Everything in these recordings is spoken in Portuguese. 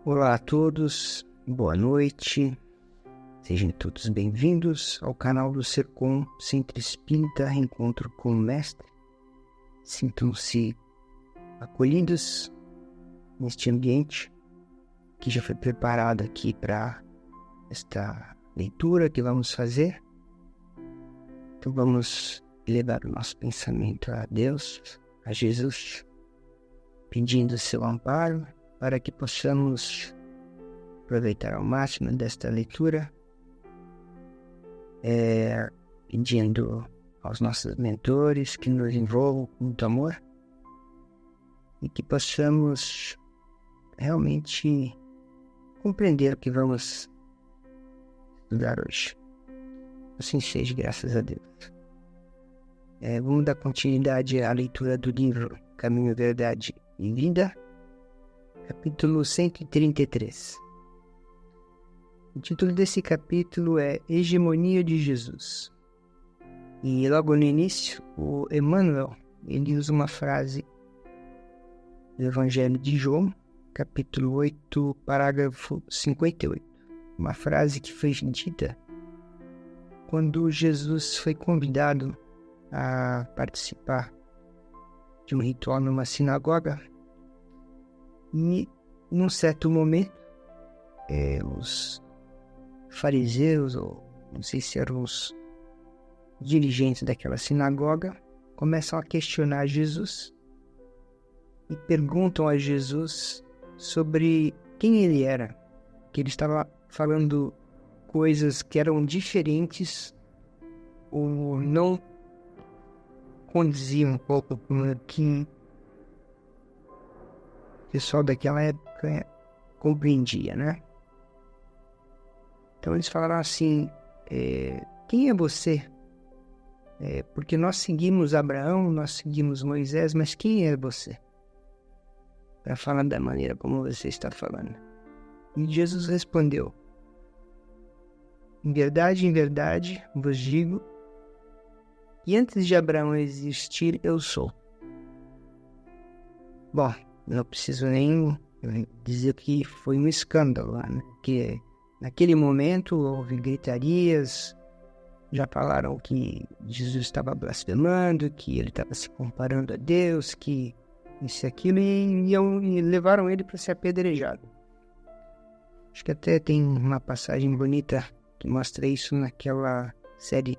Olá a todos, boa noite, sejam todos bem-vindos ao canal do Sercom Centro Espírita Encontro com o Mestre. Sintam-se acolhidos neste ambiente que já foi preparado aqui para esta leitura que vamos fazer. Então vamos elevar o nosso pensamento a Deus, a Jesus, pedindo seu amparo, para que possamos aproveitar ao máximo desta leitura, pedindo aos nossos mentores que nos envolvam com muito amor e que possamos realmente compreender o que vamos estudar hoje. Assim seja, graças a Deus. Vamos dar continuidade à leitura do livro Caminho, Verdade e Vida, capítulo 133. O título desse capítulo é Hegemonia de Jesus. E logo no início, o Emmanuel, ele usa uma frase do Evangelho de João, capítulo 8, parágrafo 58. Uma frase que foi dita quando Jesus foi convidado a participar de um ritual numa sinagoga. E, num certo momento, os fariseus, ou não sei se eram os dirigentes daquela sinagoga, começam a questionar Jesus e perguntam a Jesus sobre quem ele era, que ele estava falando coisas que eram diferentes ou não condiziam um pouco com o que o pessoal daquela época compreendia, né? Então eles falaram assim, quem é você? Porque nós seguimos Abraão, nós seguimos Moisés, mas quem é você? Para falar da maneira como você está falando. E Jesus respondeu, em verdade vos digo, que antes de Abraão existir, eu sou. Bom, não preciso nem dizer que foi um escândalo lá, né? Que naquele momento houve gritarias, já falaram que Jesus estava blasfemando, que ele estava se comparando a Deus, que isso e aquilo, e levaram ele para ser apedrejado. Acho que até tem uma passagem bonita que mostra isso naquela série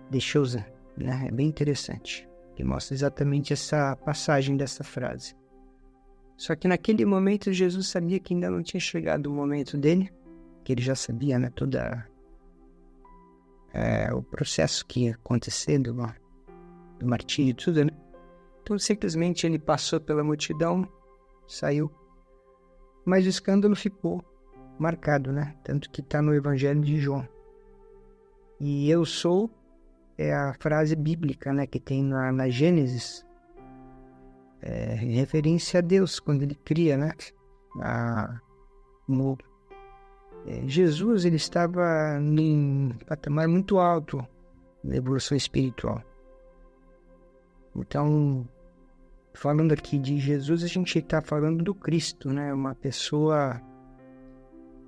The Chosen, né? É bem interessante, que mostra exatamente essa passagem dessa frase. Só que naquele momento Jesus sabia que ainda não tinha chegado o momento dele, que ele já sabia, né, toda o processo que ia acontecer do martírio e tudo, né? Então simplesmente ele passou pela multidão, saiu, mas o escândalo ficou marcado, né? Tanto que está no Evangelho de João. E eu sou é a frase bíblica, né, que tem na Gênesis, em referência a Deus, quando ele cria, né, o mundo. Jesus, ele estava num patamar muito alto na evolução espiritual. Então, falando aqui de Jesus, a gente está falando do Cristo, né, uma pessoa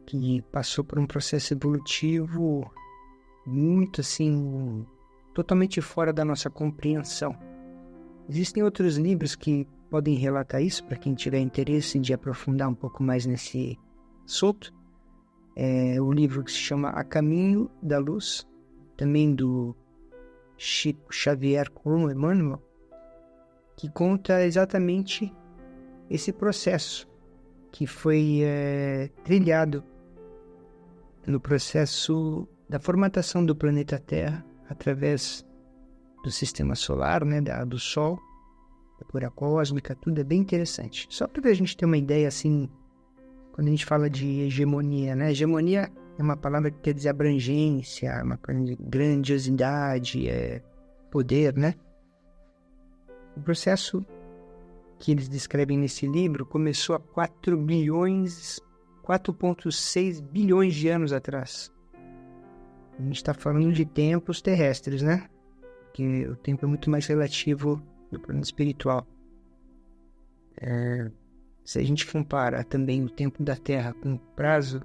que passou por um processo evolutivo muito, assim, totalmente fora da nossa compreensão. Existem outros livros que podem relatar isso, para quem tiver interesse de aprofundar um pouco mais nesse assunto. O livro que se chama A Caminho da Luz, também do Chico Xavier com Emmanuel, que conta exatamente esse processo que foi trilhado no processo da formatação do planeta Terra através do sistema solar, né, do Sol, da poeira cósmica, tudo é bem interessante. Só para a gente ter uma ideia, assim, quando a gente fala de hegemonia, né? Hegemonia é uma palavra que quer dizer abrangência, uma grandiosidade, poder, né? O processo que eles descrevem nesse livro começou há 4,6 bilhões de anos atrás. A gente está falando de tempos terrestres, né? Porque o tempo é muito mais relativo do plano espiritual. se a gente compara também o tempo da Terra com o prazo,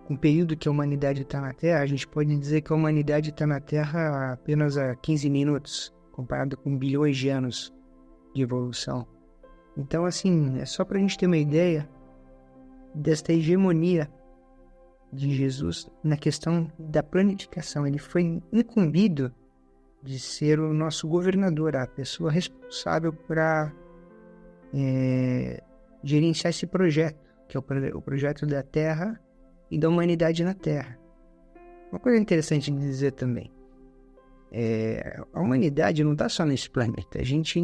com o período que a humanidade está na Terra, a gente pode dizer que a humanidade está na Terra apenas há 15 minutos, comparado com bilhões de anos de evolução. Então, assim, é só para a gente ter uma ideia desta hegemonia de Jesus na questão da planificação. Ele foi incumbido de ser o nosso governador, a pessoa responsável para gerenciar esse projeto, que é o projeto da Terra e da humanidade na Terra. Uma coisa interessante de dizer também, a humanidade não está só nesse planeta. A gente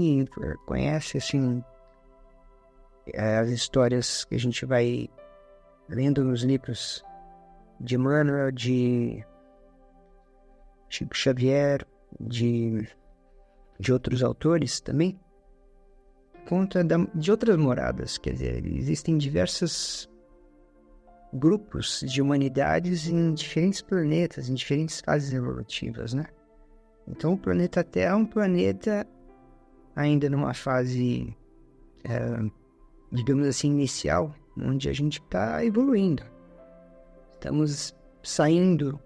conhece, assim, as histórias que a gente vai lendo nos livros de Emmanuel, de Chico Xavier, de outros autores também, conta de outras moradas. Quer dizer, existem diversos grupos de humanidades em diferentes planetas, em diferentes fases evolutivas, né? Então, o planeta Terra é um planeta ainda numa fase, digamos assim, inicial, onde a gente está evoluindo. Estamos saindo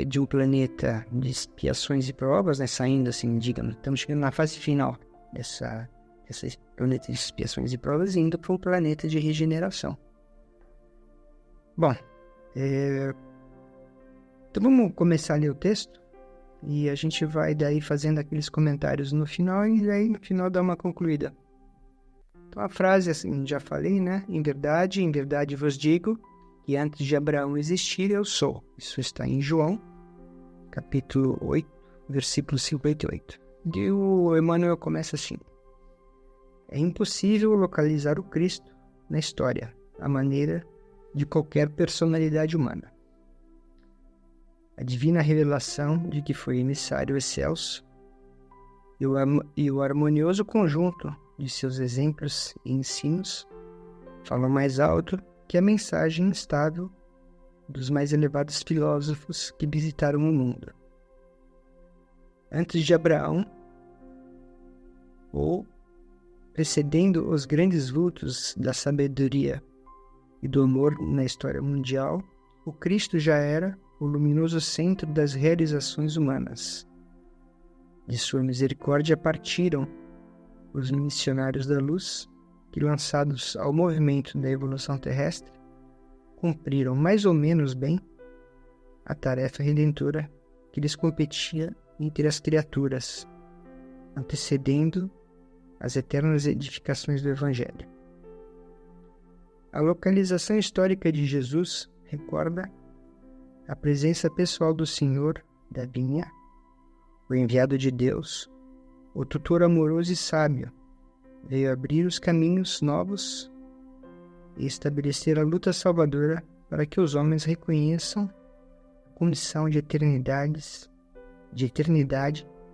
de um planeta de expiações e provas, né? Saindo, assim, digamos, estamos chegando na fase final dessa planeta de expiações e provas e indo para um planeta de regeneração. Bom, então vamos começar a ler o texto e a gente vai daí fazendo aqueles comentários no final e aí no final dá uma concluída. Então a frase, assim, já falei, né? Em verdade vos digo que antes de Abraão existir, eu sou. Isso está em João, capítulo 8, versículo 58. E o Emmanuel começa assim: é impossível localizar o Cristo na história, à maneira de qualquer personalidade humana. A divina revelação de que foi emissário excelso e o harmonioso conjunto de seus exemplos e ensinos falam mais alto que a mensagem instável dos mais elevados filósofos que visitaram o mundo. Antes de Abraão, ou precedendo os grandes vultos da sabedoria e do amor na história mundial, o Cristo já era o luminoso centro das realizações humanas. De sua misericórdia partiram os missionários da luz, que, lançados ao movimento da evolução terrestre, cumpriram mais ou menos bem a tarefa redentora que lhes competia entre as criaturas, antecedendo as eternas edificações do Evangelho. A localização histórica de Jesus recorda a presença pessoal do Senhor da vinha, o enviado de Deus, o tutor amoroso e sábio, veio abrir os caminhos novos e estabelecer a luta salvadora para que os homens reconheçam a condição de eternidade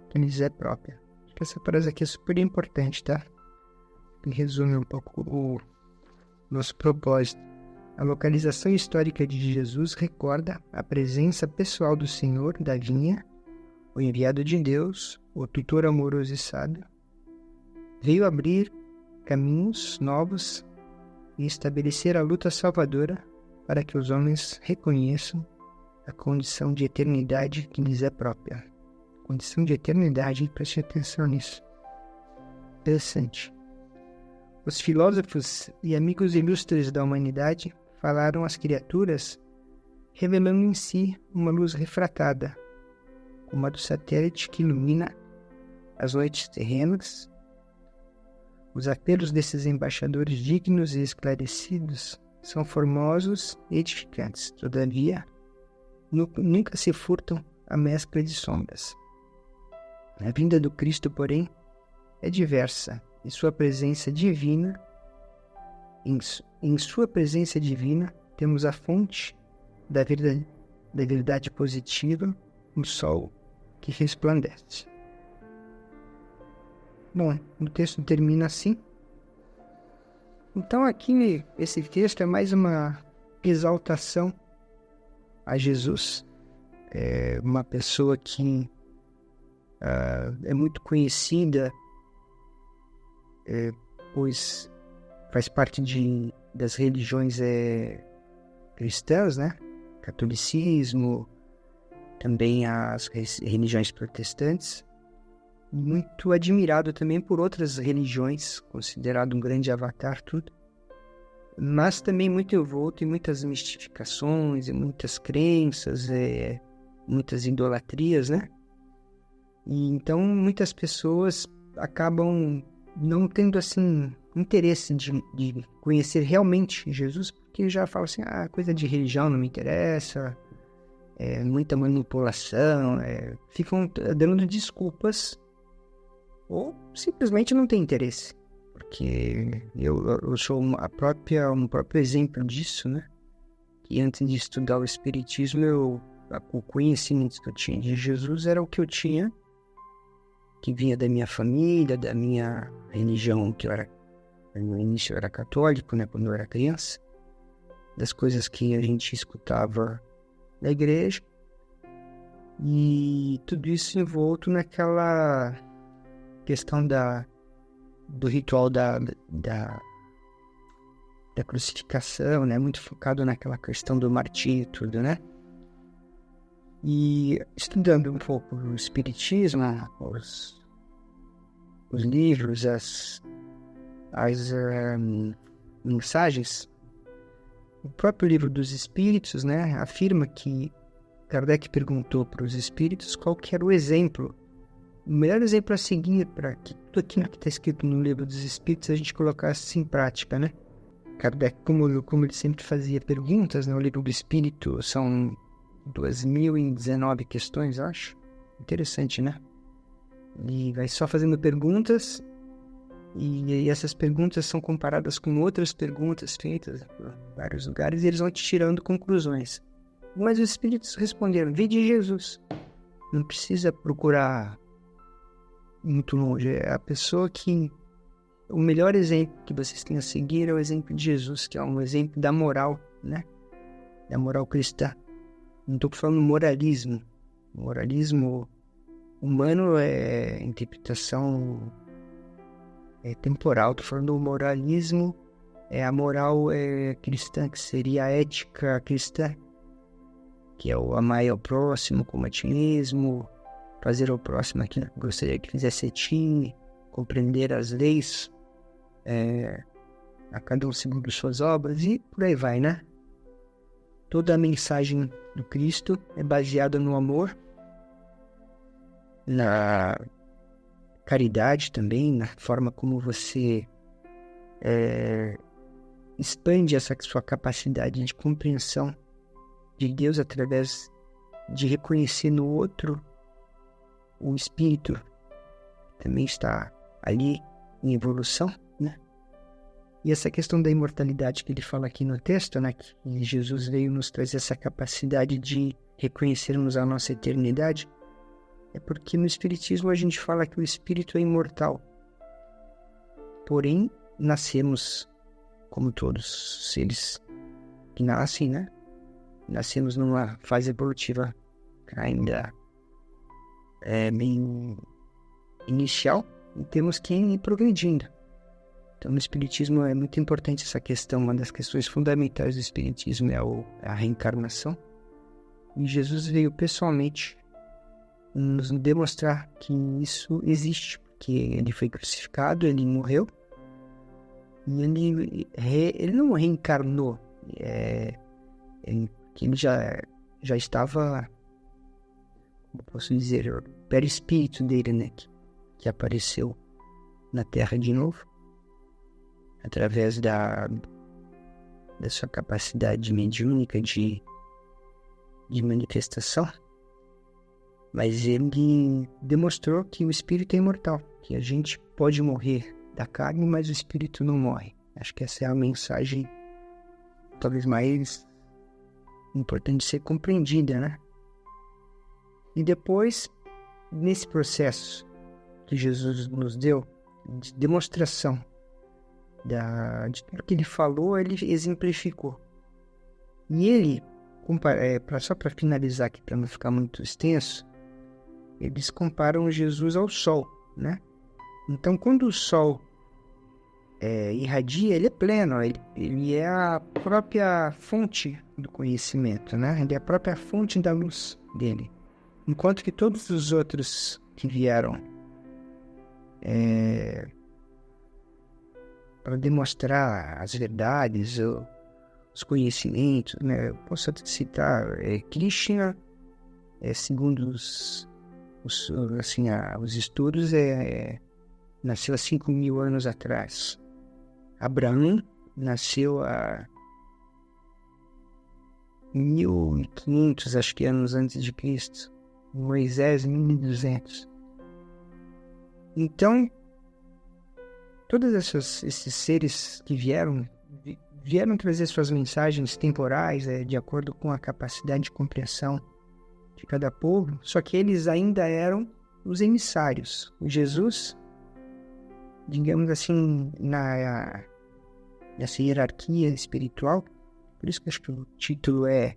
que lhes é própria. Acho que essa frase aqui é super importante, tá? Que resume um pouco o nosso propósito. A localização histórica de Jesus recorda a presença pessoal do Senhor da vinha, o enviado de Deus, o tutor amoroso e sábio, veio abrir caminhos novos e estabelecer a luta salvadora para que os homens reconheçam a condição de eternidade que lhes é própria. Condição de eternidade, preste atenção nisso. Interessante. Os filósofos e amigos ilustres da humanidade falaram às criaturas, revelando em si uma luz refratada, como a do satélite que ilumina as noites terrenas. Os apelos desses embaixadores dignos e esclarecidos são formosos e edificantes. Todavia, nunca se furtam a mescla de sombras. A vinda do Cristo, porém, é diversa, e sua presença divina, em sua presença divina, temos a fonte da verdade positiva, o sol que resplandece. Bom, o texto termina assim. Então aqui, esse texto é mais uma exaltação a Jesus. É uma pessoa que é muito conhecida, pois faz parte das religiões cristãs, né? Catolicismo, também as religiões protestantes. Muito admirado também por outras religiões, considerado um grande avatar, tudo. Mas também muito envolto em muitas mistificações, e muitas crenças, muitas idolatrias, né? E então muitas pessoas acabam não tendo, assim, interesse de conhecer realmente Jesus, porque já falam assim, coisa de religião não me interessa, muita manipulação, ficam dando desculpas, ou simplesmente não tem interesse. Porque eu sou um próprio exemplo disso, né? Que antes de estudar o Espiritismo, o conhecimento que eu tinha de Jesus era o que eu tinha, que vinha da minha família, da minha religião, que no início eu era católico, né? Quando eu era criança, das coisas que a gente escutava na igreja, e tudo isso envolto naquela questão do ritual da crucificação, né? Muito focado naquela questão do martírio e tudo, né? E estudando um pouco o Espiritismo, os livros, as mensagens, o próprio livro dos Espíritos, né? Afirma que Kardec perguntou para os Espíritos qual que era o exemplo, o melhor exemplo a seguir para que tudo aquilo que está escrito no livro dos Espíritos a gente colocasse em prática, né? Kardec, como ele sempre fazia perguntas, né? O livro do Espírito são 2019 questões, acho. Interessante, né? E vai só fazendo perguntas, e essas perguntas são comparadas com outras perguntas feitas por vários lugares, e eles vão tirando conclusões. Mas os Espíritos responderam, vede Jesus. Não precisa procurar muito longe. É a pessoa que... O melhor exemplo que vocês têm a seguir é o exemplo de Jesus, que é um exemplo da moral, né? Da moral cristã. Não estou falando moralismo. Moralismo humano é interpretação temporal. Estou falando do moralismo, a moral cristã, que seria a ética cristã, que é o amar ao próximo como a ti mesmo, fazer ao próximo aquilo que gostaria que fizesse a ti, compreender as leis a cada um segundo suas obras, e por aí vai, né? Toda a mensagem do Cristo é baseada no amor, na caridade também, na forma como você expande essa sua capacidade de compreensão de Deus através de reconhecer no outro o Espírito, que também está ali em evolução, né? E essa questão da imortalidade que ele fala aqui no texto, né? Que Jesus veio nos trazer essa capacidade de reconhecermos a nossa eternidade, é porque no Espiritismo a gente fala que o Espírito é imortal. Porém, nascemos como todos seres que nascem, né? Nascemos numa fase evolutiva ainda bem inicial, e temos que ir progredindo. Então, no Espiritismo é muito importante essa questão. Uma das questões fundamentais do Espiritismo é a reencarnação. E Jesus veio pessoalmente nos demonstrar que isso existe, porque ele foi crucificado, ele morreu, e ele não reencarnou, que ele já estava, como posso dizer, o perispírito dele, né, que apareceu na Terra de novo, através da sua capacidade mediúnica de manifestação. Mas ele demonstrou que o espírito é imortal, que a gente pode morrer da carne, mas o espírito não morre. Acho que essa é a mensagem talvez mais importante de ser compreendida, né? E depois, nesse processo que Jesus nos deu, de demonstração de tudo que ele falou, ele exemplificou. E ele, só para finalizar aqui, para não ficar muito extenso, eles comparam Jesus ao Sol, né? Então, quando o Sol irradia, ele é pleno, ele é a própria fonte do conhecimento, né? Ele é a própria fonte da luz dele. Enquanto que todos os outros que vieram para demonstrar as verdades, os conhecimentos, né? Eu posso citar Krishna, segundo os estudos, nasceu há 5.000 anos atrás. Abraão nasceu há 1.500, acho que anos antes de Cristo. Moisés, 1.200. Então, todos esses seres que vieram trazer suas mensagens temporais, de acordo com a capacidade de compreensão de cada povo, só que eles ainda eram os emissários. O Jesus, digamos assim, nessa hierarquia espiritual, por isso que acho que o título é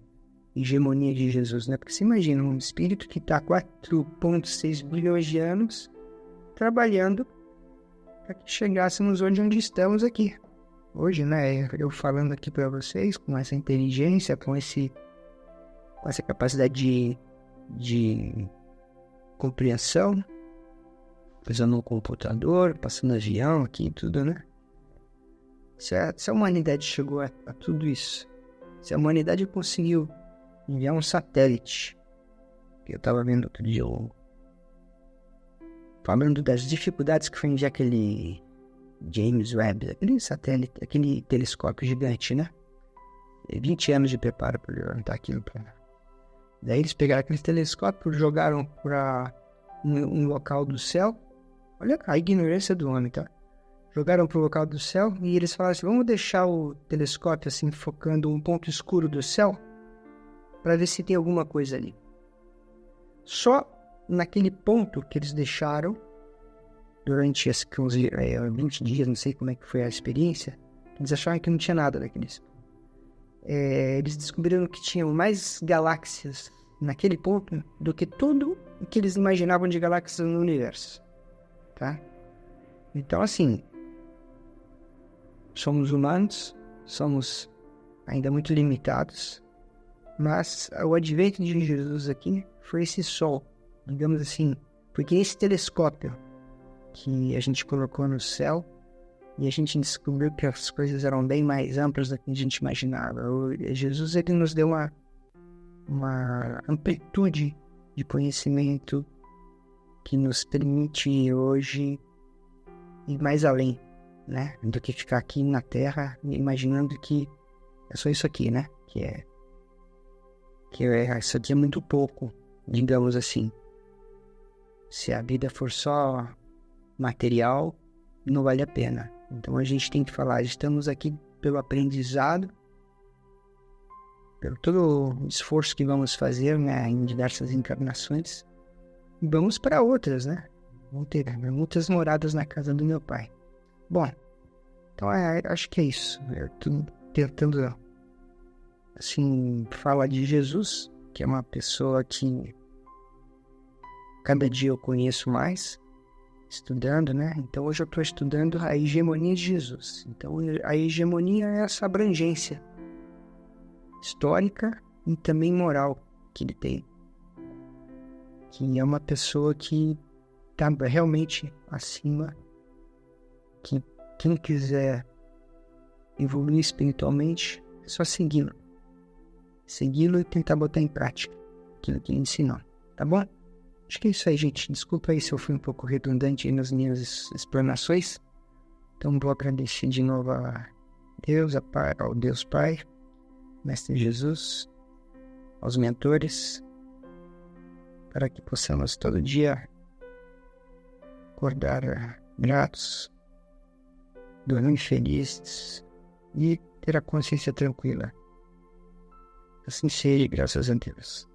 Hegemonia de Jesus, né? Porque você imagina um espírito que está há 4,6 bilhões de anos trabalhando para que chegássemos onde estamos aqui. Hoje, né? Eu falando aqui para vocês com essa inteligência, com essa capacidade de compreensão, usando um computador, passando avião aqui e tudo, né? Se a humanidade chegou a tudo isso, se a humanidade conseguiu enviar um satélite, que eu estava vendo outro dia, falando das dificuldades que foi enviar aquele James Webb, aquele satélite, aquele telescópio gigante, né? 20 anos de preparo para levantar aquilo. Daí eles pegaram aquele telescópio, jogaram para um local do céu. Olha a ignorância do homem, tá? Jogaram para o local do céu e eles falaram assim, vamos deixar o telescópio assim, focando um ponto escuro do céu para ver se tem alguma coisa ali. Só naquele ponto que eles deixaram, durante uns 20 dias, não sei como é que foi a experiência, eles acharam que não tinha nada naqueles. Eles descobriram que tinham mais galáxias naquele ponto do que tudo o que eles imaginavam de galáxias no universo. Tá? Então, assim, somos humanos, somos ainda muito limitados, mas o advento de Jesus aqui foi esse sol, digamos assim, porque esse telescópio que a gente colocou no céu e a gente descobriu que as coisas eram bem mais amplas do que a gente imaginava. Jesus, ele nos deu uma amplitude de conhecimento que nos permite hoje ir mais além, né? Do que ficar aqui na Terra imaginando que é só isso aqui, né? Isso aqui é muito pouco, digamos assim. Se a vida for só material, não vale a pena. Então a gente tem que falar, estamos aqui pelo aprendizado, pelo todo o esforço que vamos fazer, né, em diversas encarnações, e vamos para outras, né? Vamos ter muitas moradas na casa do meu pai. Bom, então acho que é isso. Eu estou tentando, assim, falar de Jesus, que é uma pessoa que cada dia eu conheço mais, estudando, né? Então hoje eu estou estudando a hegemonia de Jesus. Então a hegemonia é essa abrangência histórica e também moral que ele tem. Que é uma pessoa que está realmente acima, que quem quiser evoluir espiritualmente é só segui-lo. Segui-lo e tentar botar em prática aquilo que ele ensinou, tá bom? Acho que é isso aí, gente. Desculpa aí se eu fui um pouco redundante nas minhas explanações. Então vou agradecer de novo a Deus, ao Deus Pai, Mestre Jesus, aos mentores, para que possamos todo dia acordar gratos, dormir felizes e ter a consciência tranquila. Assim seja, graças a Deus.